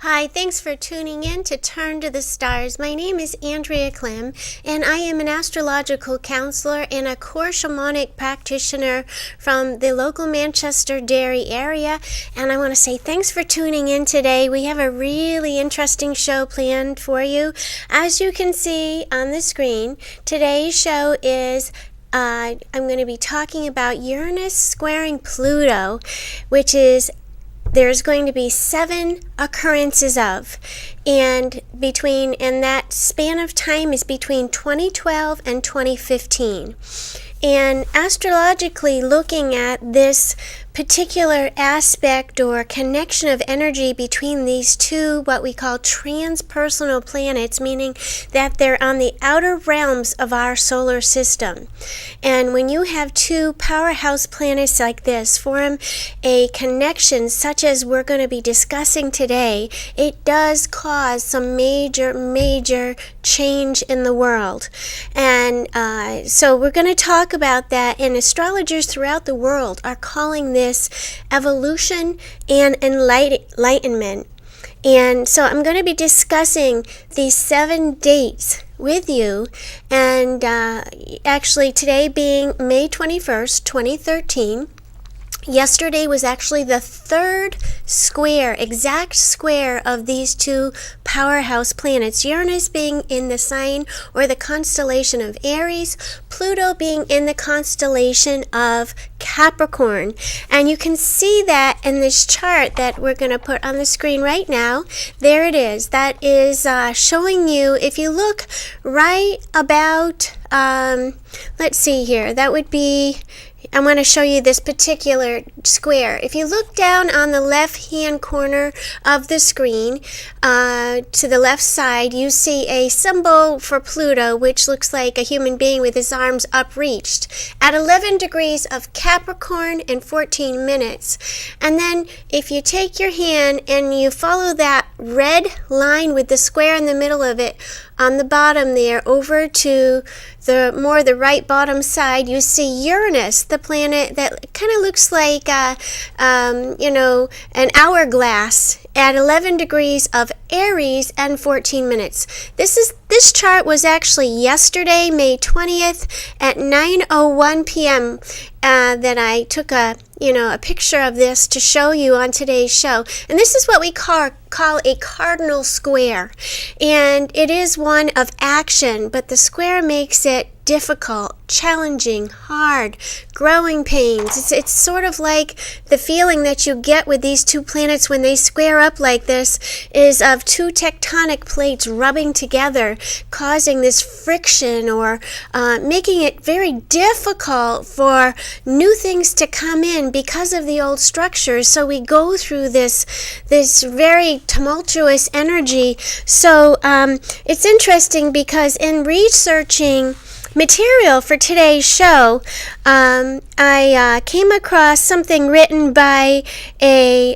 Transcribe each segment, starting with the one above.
Hi, thanks for tuning in to Turn to the Stars. My name is Andrea Clem, and I am an astrological counselor and a core shamanic practitioner from the local Manchester Derry area. And I want to say thanks for tuning in today. We have a really interesting show planned for you. As you can see on the screen, today's show is I'm going to be talking about Uranus squaring Pluto, which is there's going to be 7 occurrences of, and that span of time is between 2012 and 2015. And astrologically looking at this particular aspect or connection of energy between these two, what we call transpersonal planets, meaning that they're on the outer realms of our solar system. And when you have two powerhouse planets like this form a connection such as we're going to be discussing today, it does cause some major change in the world. And so we're going to talk about that, and astrologers throughout the world are calling this evolution and enlightenment. And so I'm going to be discussing these 7 dates with you, and actually today being May 21st, 2013. Yesterday was actually the 3rd exact square of these two powerhouse planets. Uranus being in the sign or the constellation of Aries, Pluto being in the constellation of Capricorn. And you can see that in this chart that we're going to put on the screen right now. There it is. That is showing you, if you look right about, let's see here, that would be, I'm going to show you this particular square. If you look down on the left-hand corner of the screen, to the left side, you see a symbol for Pluto, which looks like a human being with his arms upreached, at 11 degrees of Capricorn in 14 minutes. And then if you take your hand and you follow that red line with the square in the middle of it, on the bottom there, over to the right bottom side, you see Uranus, the planet that kind of looks like an hourglass at 11 degrees of Aries and 14 minutes. This chart was actually yesterday, May 20th at 9:01 p.m. That I took a picture of this to show you on today's show. And this is what we call a cardinal square. And it is one of action, but the square makes it difficult, challenging, hard, growing pains. It's sort of like the feeling that you get with these two planets when they square up like this is of two tectonic plates rubbing together, causing this friction or making it very difficult for new things to come in because of the old structures. So we go through this very tumultuous energy. So it's interesting because in researching material for today's show, I came across something written by a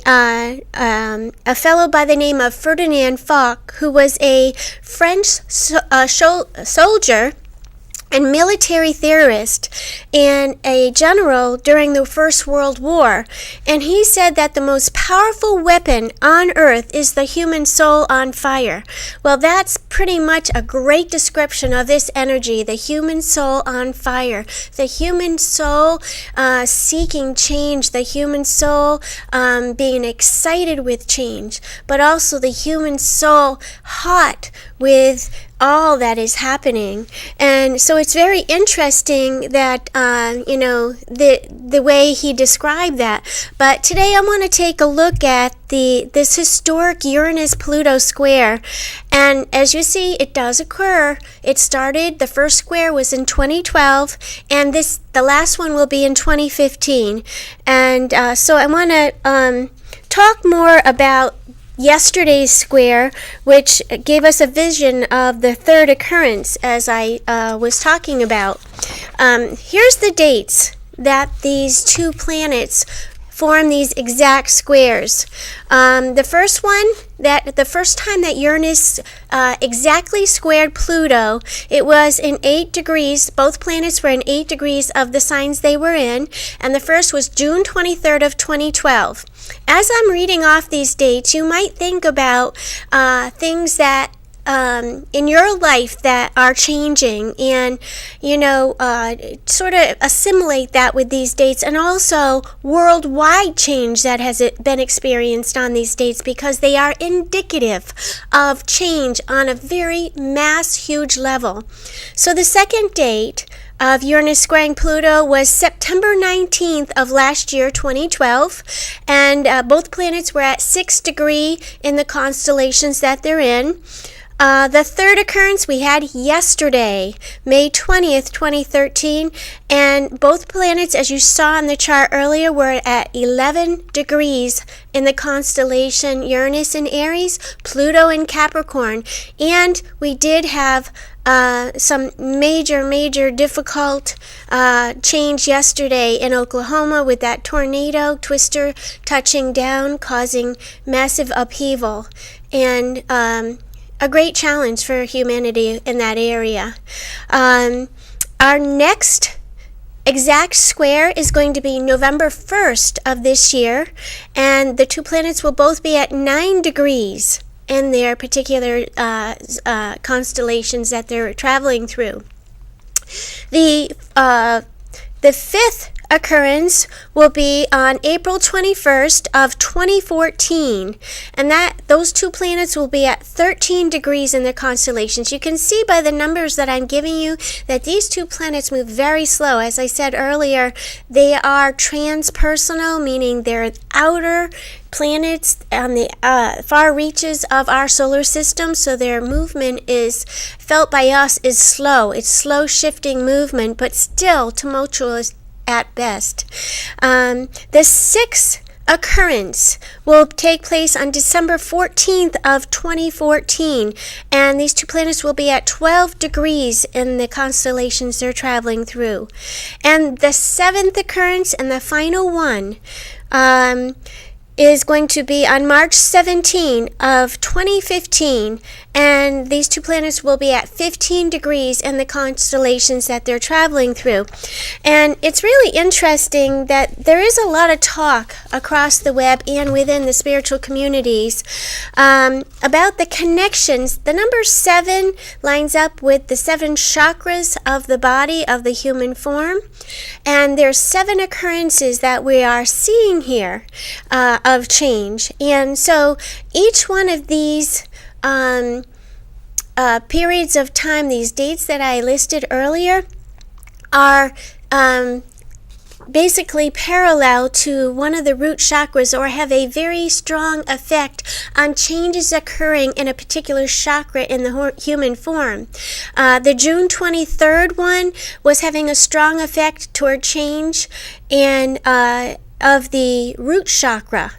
fellow by the name of Ferdinand Foch, who was a French soldier and military theorist and a general during the First World War. And he said that the most powerful weapon on earth is the human soul on fire. Well, that's pretty much a great description of this energy, the human soul on fire, the human soul seeking change, the human soul being excited with change, but also the human soul hot with all that is happening. And so it's very interesting that the way he described that. But today I want to take a look at this historic Uranus-Pluto square. And as you see, it does occur. It started, the first square was in 2012, and the last one will be in 2015. And so I want to talk more about yesterday's square, which gave us a vision of the 3rd occurrence, as I was talking about. Here's the dates that these two planets form these exact squares. The first time that Uranus exactly squared Pluto, it was in 8 degrees. Both planets were in 8 degrees of the signs they were in, and the first was June 23rd of 2012. As I'm reading off these dates, you might think about things that in your life that are changing, and sort of assimilate that with these dates, and also worldwide change that has been experienced on these dates, because they are indicative of change on a very huge level. So the second date of Uranus squaring Pluto was September 19th of last year, 2012, and both planets were at 6 degrees in the constellations that they're in. The third occurrence we had yesterday, May 20th, 2013, and both planets, as you saw on the chart earlier, were at 11 degrees in the constellation Uranus in Aries, Pluto in Capricorn, and we did have some major difficult change yesterday in Oklahoma with that tornado twister touching down, causing massive upheaval, and a great challenge for humanity in that area. Our next exact square is going to be November 1st of this year, and the two planets will both be at 9 degrees in their particular constellations that they're traveling through. The fifth occurrence will be on April 21st of 2014, and those two planets will be at 13 degrees in their constellations. You can see by the numbers that I'm giving you that these two planets move very slow. As I said earlier, they are transpersonal, meaning they're outer planets on the far reaches of our solar system, so their movement is felt by us is slow. It's slow shifting movement, but still tumultuous at best. The sixth occurrence will take place on December 14th of 2014, and these two planets will be at 12 degrees in the constellations they're traveling through. And the seventh occurrence, and the final one, is going to be on March 17 of 2015, and these two planets will be at 15 degrees in the constellations that they're traveling through. And it's really interesting that there is a lot of talk across the web and within the spiritual communities about the connections. The number 7 lines up with the 7 chakras of the body of the human form, and there's 7 occurrences that we are seeing here of change. And so each one of these periods of time, these dates that I listed earlier, are basically parallel to one of the root chakras, or have a very strong effect on changes occurring in a particular chakra in the human form. The June 23rd one was having a strong effect toward change of the root chakra.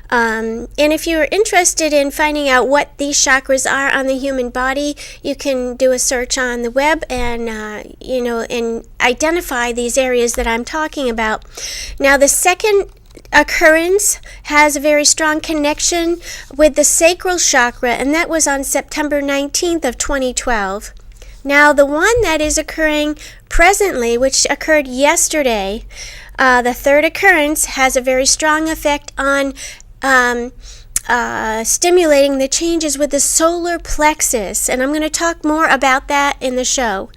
And if you're interested in finding out what these chakras are on the human body, you can do a search on the web and and identify these areas that I'm talking about. Now, the second occurrence has a very strong connection with the sacral chakra, and that was on September 19th of 2012. Now, the one that is occurring presently, which occurred yesterday, the third occurrence, has a very strong effect on stimulating the changes with the solar plexus, and I'm going to talk more about that in the show.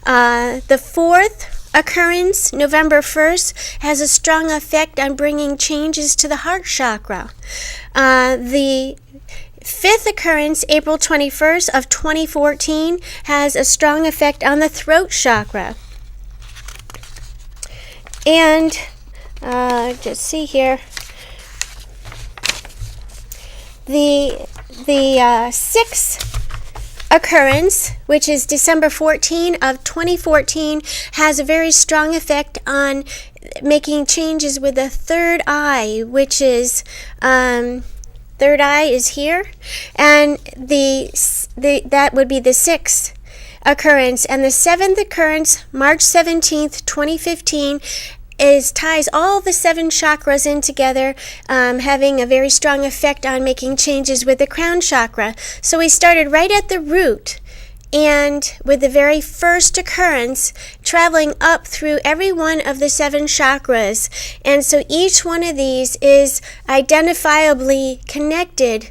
The fourth occurrence, November 1st, has a strong effect on bringing changes to the heart chakra. The fifth occurrence, April 21st of 2014, has a strong effect on the throat chakra. And just see here, the sixth occurrence, which is December 14 of 2014, has a very strong effect on making changes with the third eye, which is third eye is here, and that would be the sixth occurrence. And the seventh occurrence, March 17th, 2015, ties all the 7 chakras in together, having a very strong effect on making changes with the crown chakra. So we started right at the root, and with the very first occurrence, traveling up through every one of the 7 chakras. And so each one of these is identifiably connected.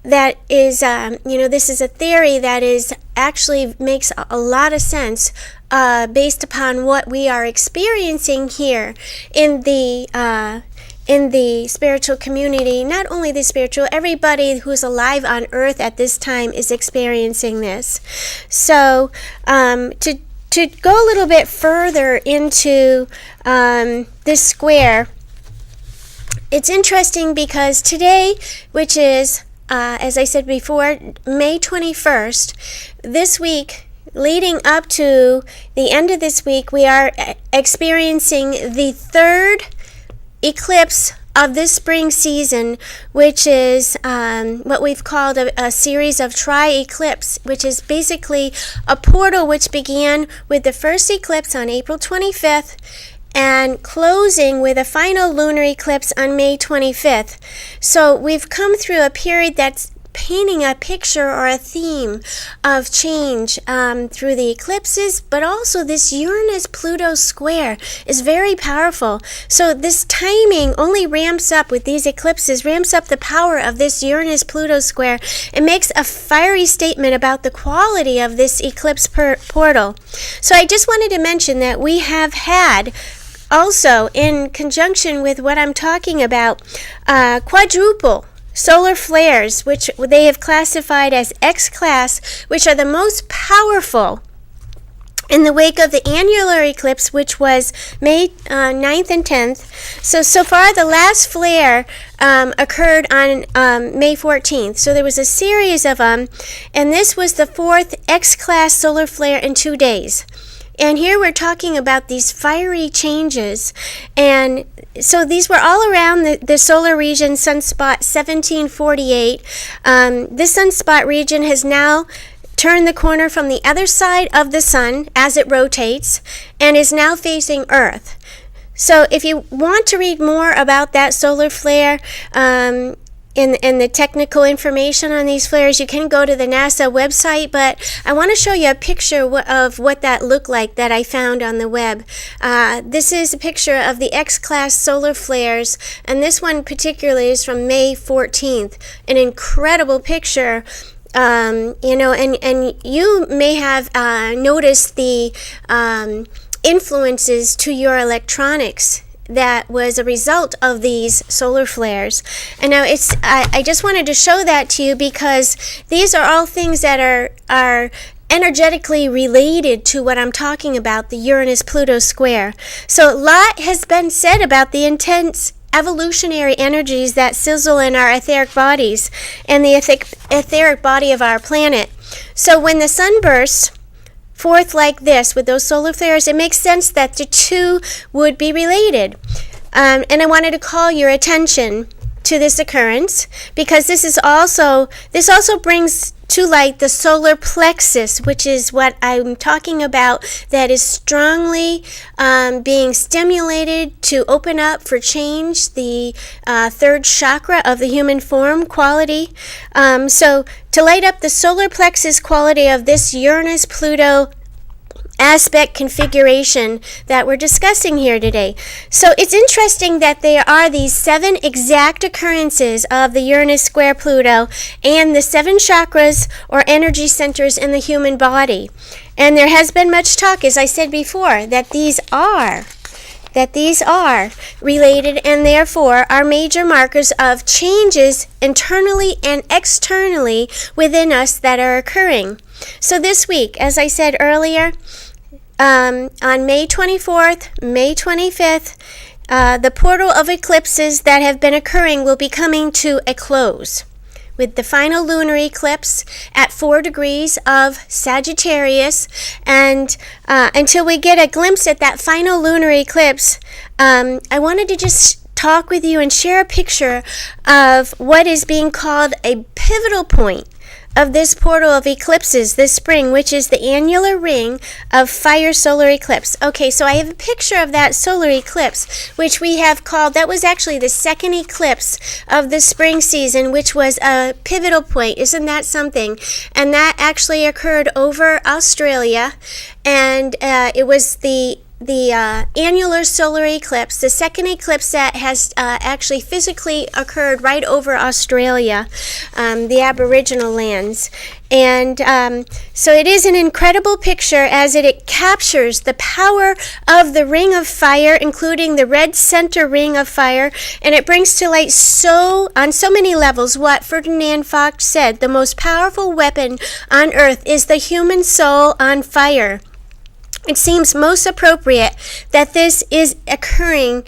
That is, this is a theory that is actually makes a lot of sense based upon what we are experiencing here in the spiritual community. Not only the spiritual, everybody who's alive on Earth at this time is experiencing this. So to go a little bit further into this square, it's interesting because today, which is as I said before, May 21st, this week, leading up to the end of this week, we are experiencing the 3rd eclipse of this spring season, which is what we've called a series of tri-eclipse, which is basically a portal which began with the first eclipse on April 25th and closing with a final lunar eclipse on May 25th. So we've come through a period that's painting a picture or a theme of change through the eclipses, but also this Uranus-Pluto square is very powerful. So this timing only ramps up with these eclipses, ramps up the power of this Uranus-Pluto square. It makes a fiery statement about the quality of this eclipse portal. So I just wanted to mention that we have had also, in conjunction with what I'm talking about, quadruple solar flares, which they have classified as X-class, which are the most powerful in the wake of the annular eclipse, which was May 9th and 10th. So far, the last flare occurred on May 14th. So there was a series of them, and this was the 4th X-class solar flare in 2 days. And here we're talking about these fiery changes. And so these were all around the solar region, sunspot 1748. This sunspot region has now turned the corner from the other side of the sun as it rotates and is now facing Earth. So if you want to read more about that solar flare, and the technical information on these flares, you can go to the NASA website, but I want to show you a picture of what that looked like that I found on the web. This is a picture of the X-class solar flares, and this one particularly is from May 14th. An incredible picture. And you may have noticed the influences to your electronics that was a result of these solar flares. And now I just wanted to show that to you because these are all things that are energetically related to what I'm talking about, the Uranus-Pluto square. So a lot has been said about the intense evolutionary energies that sizzle in our etheric bodies and the etheric body of our planet. So when the sun bursts forth like this with those solar flares, it makes sense that the two would be related. And I wanted to call your attention to this occurrence because this also brings to light the solar plexus, which is what I'm talking about, that is strongly being stimulated to open up for change, the 3rd chakra of the human form quality. So to light up the solar plexus quality of this Uranus-Pluto aspect configuration that we're discussing here today. So it's interesting that there are these 7 exact occurrences of the Uranus square Pluto and the 7 chakras or energy centers in the human body. And there has been much talk, as I said before, that these are related and therefore are major markers of changes internally and externally within us that are occurring. So this week, as I said earlier, on May 24th, May 25th, the portal of eclipses that have been occurring will be coming to a close with the final lunar eclipse at 4 degrees of Sagittarius. And until we get a glimpse at that final lunar eclipse, I wanted to just talk with you and share a picture of what is being called a pivotal point of this portal of eclipses this spring, which is the annular ring of fire solar eclipse. Okay, so I have a picture of that solar eclipse, which we have called, that was actually the second eclipse of the spring season, which was a pivotal point. Isn't that something? And that actually occurred over Australia, and it was the annular solar eclipse, the second eclipse that has actually physically occurred right over Australia, the Aboriginal lands. And so it is an incredible picture as it captures the power of the ring of fire, including the red center ring of fire, and it brings to light on so many levels what Ferdinand Foch said: the most powerful weapon on earth is the human soul on fire. It seems most appropriate that this is occurring,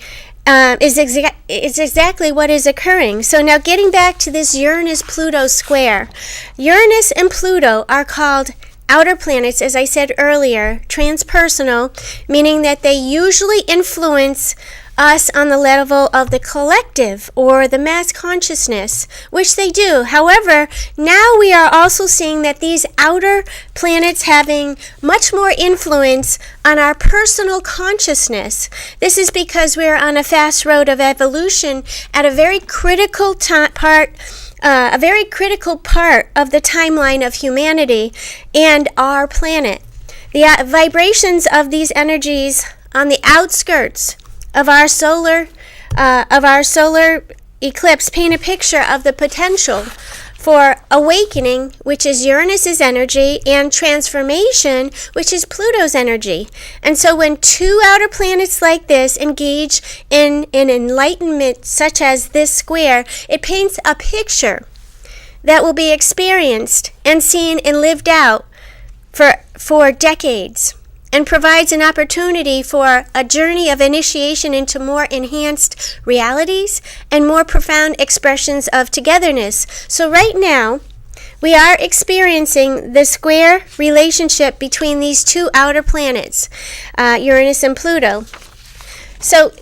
is exactly what is occurring. So now getting back to this Uranus-Pluto square. Uranus and Pluto are called outer planets, as I said earlier, transpersonal, meaning that they usually influence us on the level of the collective or the mass consciousness, which they do. However, now we are also seeing that these outer planets having much more influence on our personal consciousness. This is because we're on a fast road of evolution at a very critical part of the timeline of humanity and our planet. The vibrations of these energies on the outskirts of our solar eclipse paint a picture of the potential for awakening, which is Uranus's energy, and transformation, which is Pluto's energy. And so when two outer planets like this engage in an enlightenment such as this square, it paints a picture that will be experienced and seen and lived out for decades, and provides an opportunity for a journey of initiation into more enhanced realities and more profound expressions of togetherness. So right now, we are experiencing the square relationship between these two outer planets, Uranus and Pluto. So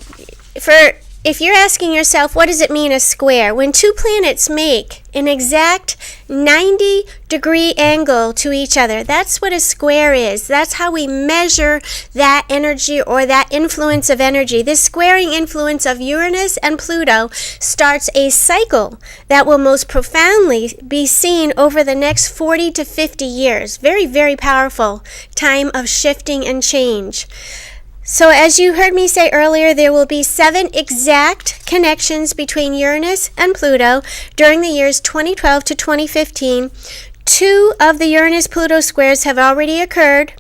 if you're asking yourself, what does it mean, a square? When two planets make an exact 90-degree angle to each other, that's what a square is. That's how we measure that energy or that influence of energy. This squaring influence of Uranus and Pluto starts a cycle that will most profoundly be seen over the next 40 to 50 years. Very, very powerful time of shifting and change. So as you heard me say earlier, there will be 7 exact connections between Uranus and Pluto during the years 2012 to 2015. 2 of the Uranus-Pluto squares have already occurred.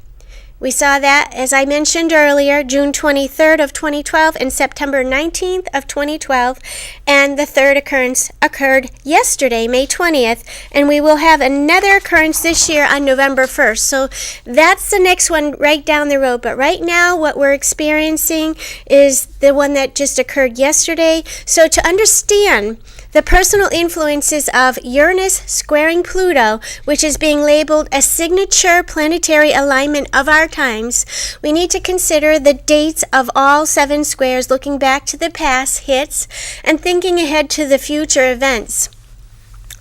We saw that, as I mentioned earlier, June 23rd of 2012 and September 19th of 2012. And the third occurrence occurred yesterday, May 20th. And we will have another occurrence this year on November 1st. So that's the next one right down the road. But right now, what we're experiencing is the one that just occurred yesterday. So to understand the personal influences of Uranus squaring Pluto, which is being labeled a signature planetary alignment of our times, we need to consider the dates of all 7 squares, looking back to the past hits and thinking ahead to the future events.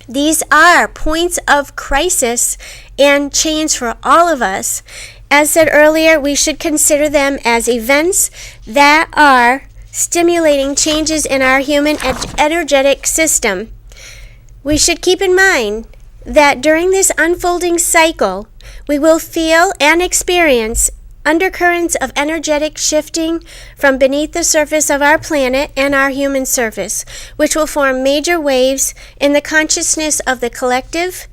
These are points of crisis and change for all of us. As said earlier, we should consider them as events that are stimulating changes in our human energetic system. We should keep in mind that during this unfolding cycle, we will feel and experience undercurrents of energetic shifting from beneath the surface of our planet and our human surface, which will form major waves in the consciousness of the collective,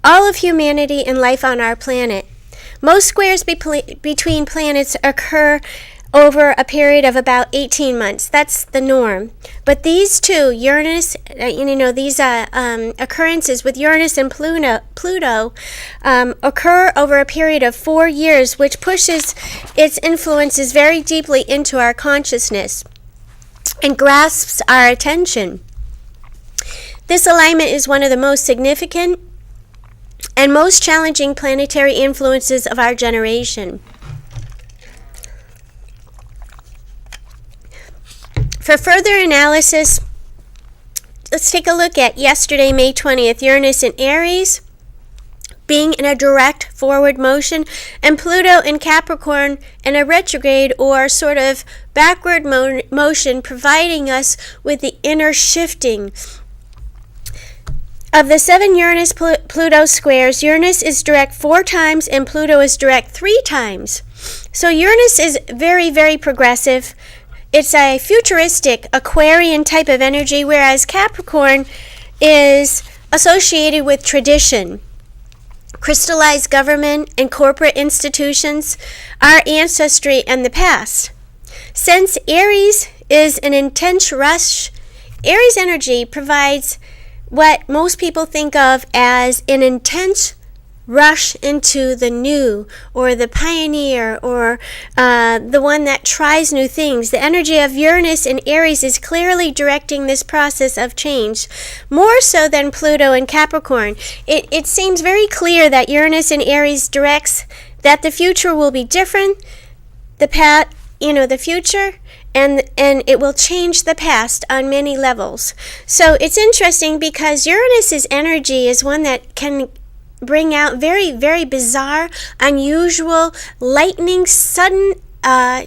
all of humanity and life on our planet. Most squares between planets occur over a period of about 18 months. That's the norm. But these two, Uranus, these occurrences with Uranus and Pluto occur over a period of 4 years, which pushes its influences very deeply into our consciousness and grasps our attention. This alignment is one of the most significant and most challenging planetary influences of our generation. For further analysis, let's take a look at yesterday, May 20th, Uranus in Aries, being in a direct forward motion, and Pluto in Capricorn in a retrograde or sort of backward motion, providing us with the inner shifting. Of the 7 Uranus-Pluto squares, Uranus is direct 4 times and Pluto is direct 3 times. So Uranus is very, very progressive. It's a futuristic Aquarian type of energy, whereas Capricorn is associated with tradition, crystallized government and corporate institutions, our ancestry, and the past. Since Aries is an intense rush, Aries energy provides what most people think of as an intense rush into the new, or the pioneer, or the one that tries new things. The energy of Uranus and Aries is clearly directing this process of change, more so than Pluto and Capricorn. It seems very clear that Uranus and Aries directs that the future will be different, the future, and it will change the past on many levels. So it's interesting because Uranus's energy is one that can bring out very, very bizarre, unusual, lightning, sudden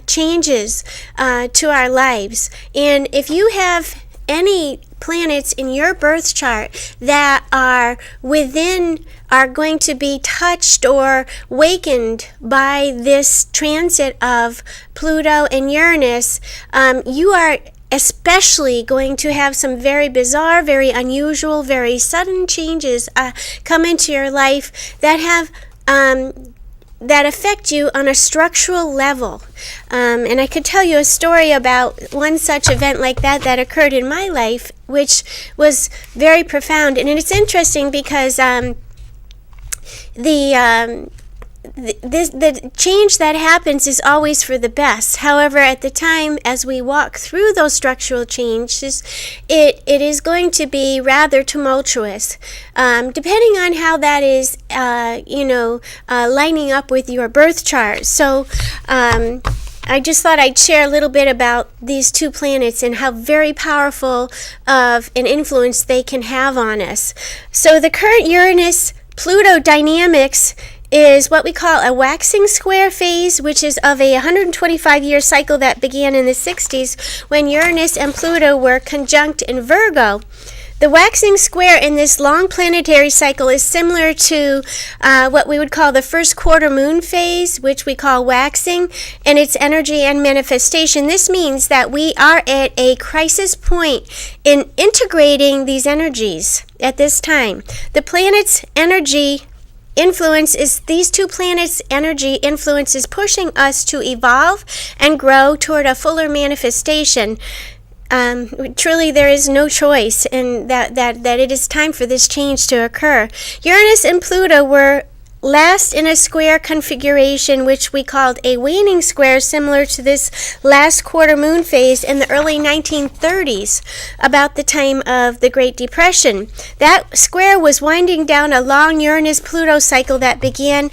changes to our lives. And if you have any planets in your birth chart that are going to be touched or wakened by this transit of Pluto and Uranus, you are especially going to have some very bizarre, very unusual, very sudden changes come into your life that have that affect you on a structural level. And I could tell you a story about one such event like that occurred in my life, which was very profound. And it's interesting because the change that happens is always for the best. However, at the time, as we walk through those structural changes, it is going to be rather tumultuous, depending on how that is, lining up with your birth chart. So, I just thought I'd share a little bit about these two planets and how very powerful of an influence they can have on us. So the current Uranus-Pluto dynamics is what we call a waxing square phase, which is of a 125-year cycle that began in the 60s when Uranus and Pluto were conjunct in Virgo. The waxing square in this long planetary cycle is similar to what we would call the first quarter moon phase, which we call waxing, and its energy and manifestation. This means that we are at a crisis point in integrating these energies at this time. The planet's energy influence is these two planets' energy influence is pushing us to evolve and grow toward a fuller manifestation. Truly, there is no choice, and that it is time for this change to occur. Uranus and Pluto were last in a square configuration, which we called a waning square, similar to this last quarter moon phase in the early 1930s, about the time of the Great Depression. That square was winding down a long Uranus-Pluto cycle that began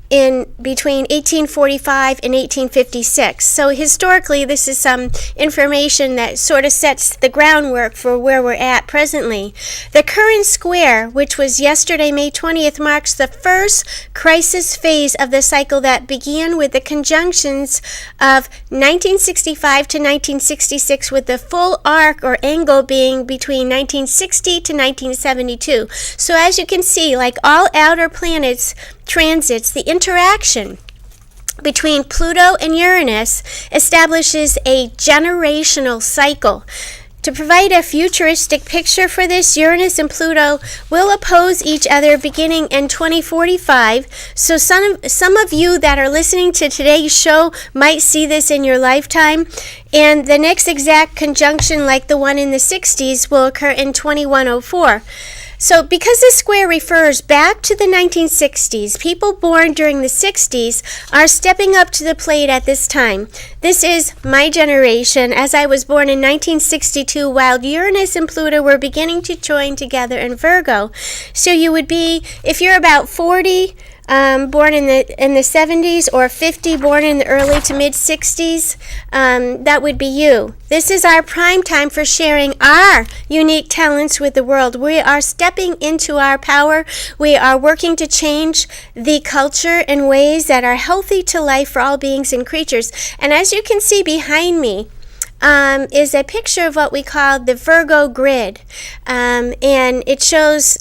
in between 1845 and 1856. So historically, this is some information that sort of sets the groundwork for where we're at presently. The current square, which was yesterday, May 20th, marks the first crisis phase of the cycle that began with the conjunctions of 1965 to 1966, with the full arc or angle being between 1960 to 1972. So as you can see, like all outer planets transits, the interaction between Pluto and Uranus establishes a generational cycle. To provide a futuristic picture for this, Uranus and Pluto will oppose each other beginning in 2045. So some of you that are listening to today's show might see this in your lifetime. And the next exact conjunction, like the one in the 60s, will occur in 2104. So because this square refers back to the 1960s, people born during the 60s are stepping up to the plate at this time. This is my generation, as I was born in 1962 while Uranus and Pluto were beginning to join together in Virgo. So you would be, if you're about 40, born in the 70s, or 50, born in the early to mid 60s, that would be you. This is our prime time for sharing our unique talents with the world. We are stepping into our power. We are working to change the culture in ways that are healthy to life for all beings and creatures. And as you can see behind me, is a picture of what we call the Virgo grid, and it shows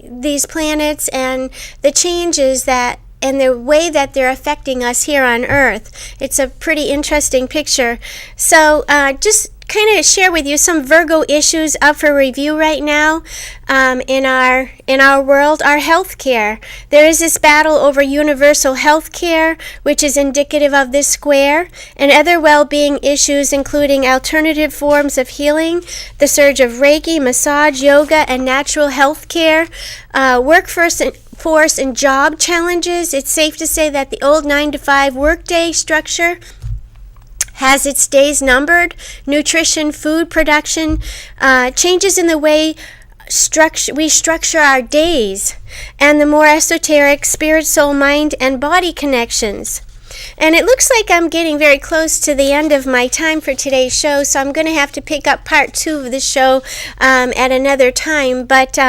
these planets and the changes that and the way that they're affecting us here on Earth. It's a pretty interesting picture. So just kind of share with you some Virgo issues up for review right now in our world. Our health care. There is this battle over universal health care, which is indicative of this square, and other well-being issues including alternative forms of healing, the surge of Reiki, massage, yoga, and natural health care, workforce and job challenges. It's safe to say that the old 9-to-5 workday structure has its days numbered. Nutrition, food production, changes in the way we structure our days, and the more esoteric spirit, soul, mind, and body connections. And it looks like I'm getting very close to the end of my time for today's show, so I'm going to have to pick up part 2 of the show at another time. But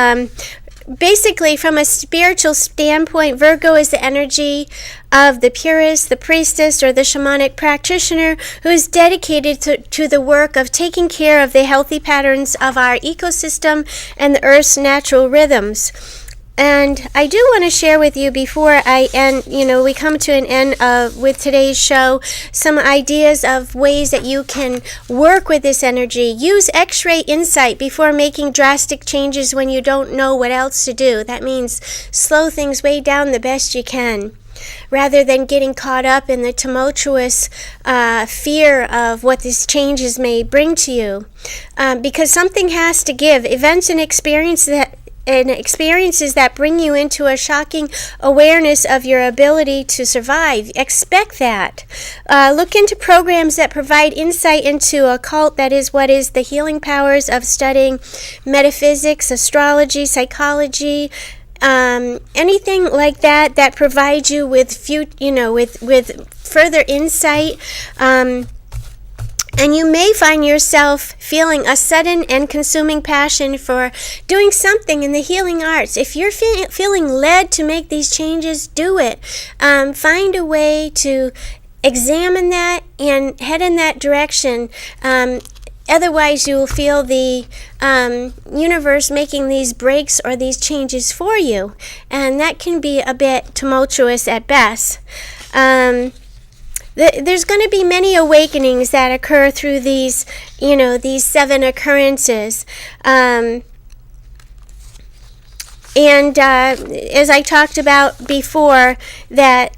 basically, from a spiritual standpoint, Virgo is the energy of the purist, the priestess, or the shamanic practitioner who is dedicated to the work of taking care of the healthy patterns of our ecosystem and the Earth's natural rhythms. And I do want to share with you before I end, we come to an end with today's show, some ideas of ways that you can work with this energy. Use X-ray insight before making drastic changes when you don't know what else to do. That means slow things way down the best you can, rather than getting caught up in the tumultuous fear of what these changes may bring to you. Because something has to give. Events and experiences that bring you into a shocking awareness of your ability to survive. Expect that. Look into programs that provide insight into occult, that is, what is the healing powers of studying metaphysics, astrology, psychology, anything like that provides you with further insight. And you may find yourself feeling a sudden and consuming passion for doing something in the healing arts. If you're feeling led to make these changes, do it. Find a way to examine that and head in that direction. Otherwise, you will feel the universe making these breaks or these changes for you. And that can be a bit tumultuous at best. There's going to be many awakenings that occur through these 7 occurrences. And as I talked about before, that,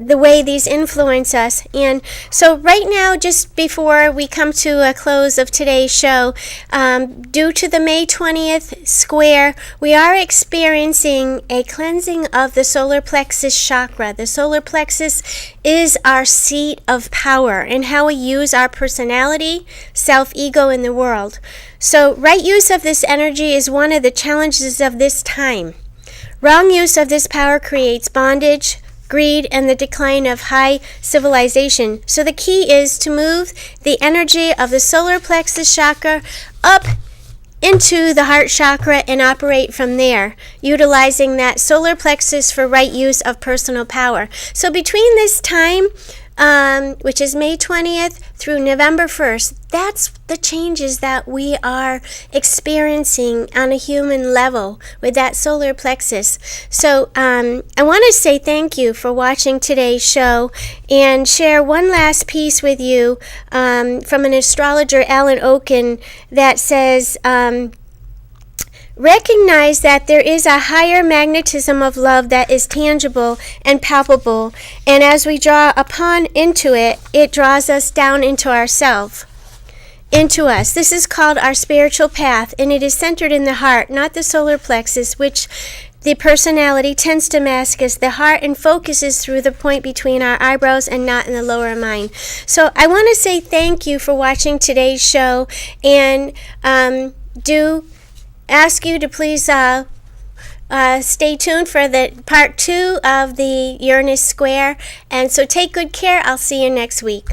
the way these influence us. And so right now, just before we come to a close of today's show, due to the May 20th square, we are experiencing a cleansing of the solar plexus chakra. The solar plexus is our seat of power and how we use our personality, self-ego in the world. So right use of this energy is one of the challenges of this time. Wrong use of this power creates bondage, greed, and the decline of high civilization. So the key is to move the energy of the solar plexus chakra up into the heart chakra and operate from there, utilizing that solar plexus for right use of personal power. So between this time, which is May 20th through November 1st, that's the changes that we are experiencing on a human level with that solar plexus. So I want to say thank you for watching today's show and share one last piece with you from an astrologer, Alan Oken, that says, recognize that there is a higher magnetism of love that is tangible and palpable, and as we draw upon into it, it draws us down into ourselves, into us. This is called our spiritual path, and it is centered in the heart, not the solar plexus, which the personality tends to mask as the heart and focuses through the point between our eyebrows and not in the lower mind. So I want to say thank you for watching today's show, and do ask you to please stay tuned for the part 2 of the Uranus square. And so take good care. I'll see you next week.